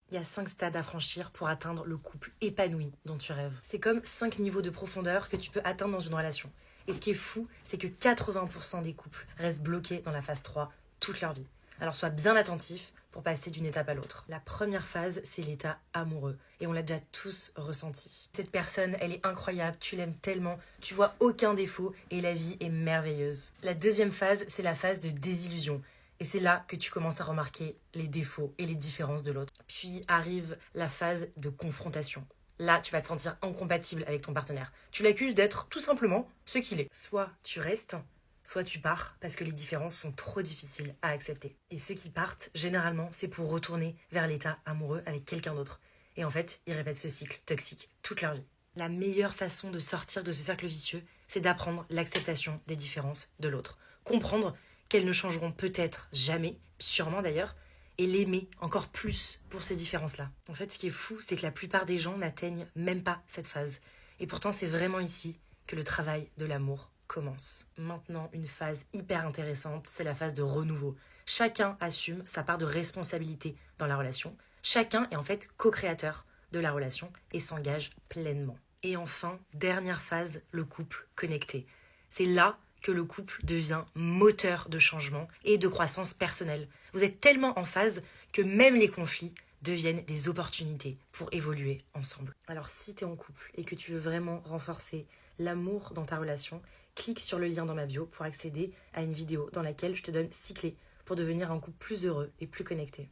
Il y a 5 stades à franchir pour atteindre le couple épanoui dont tu rêves. C'est comme 5 niveaux de profondeur que tu peux atteindre dans une relation. Et ce qui est fou, c'est que 80% des couples restent bloqués dans la phase 3 toute leur vie. Alors sois bien attentif pour passer d'une étape à l'autre. La première phase, c'est l'état amoureux. Et on l'a déjà tous ressenti. Cette personne, elle est incroyable, tu l'aimes tellement, tu vois aucun défaut et la vie est merveilleuse. La deuxième phase, c'est la phase de désillusion. Et c'est là que tu commences à remarquer les défauts et les différences de l'autre. Puis arrive la phase de confrontation. Là, tu vas te sentir incompatible avec ton partenaire. Tu l'accuses d'être tout simplement ce qu'il est. Soit tu restes, soit tu pars parce que les différences sont trop difficiles à accepter. Et ceux qui partent, généralement, c'est pour retourner vers l'état amoureux avec quelqu'un d'autre. Et en fait, ils répètent ce cycle toxique toute leur vie. La meilleure façon de sortir de ce cercle vicieux, c'est d'apprendre l'acceptation des différences de l'autre. Comprendre qu'elles ne changeront peut-être jamais, sûrement d'ailleurs, et l'aimer encore plus pour ces différences-là. En fait, ce qui est fou, c'est que la plupart des gens n'atteignent même pas cette phase. Et pourtant, c'est vraiment ici que le travail de l'amour commence. Maintenant, une phase hyper intéressante, c'est la phase de renouveau. Chacun assume sa part de responsabilité dans la relation. Chacun est en fait co-créateur de la relation et s'engage pleinement. Et enfin, dernière phase, le couple connecté. C'est là que le couple devient moteur de changement et de croissance personnelle. Vous êtes tellement en phase que même les conflits deviennent des opportunités pour évoluer ensemble. Alors si tu es en couple et que tu veux vraiment renforcer l'amour dans ta relation, clique sur le lien dans ma bio pour accéder à une vidéo dans laquelle je te donne 6 clés pour devenir un couple plus heureux et plus connecté.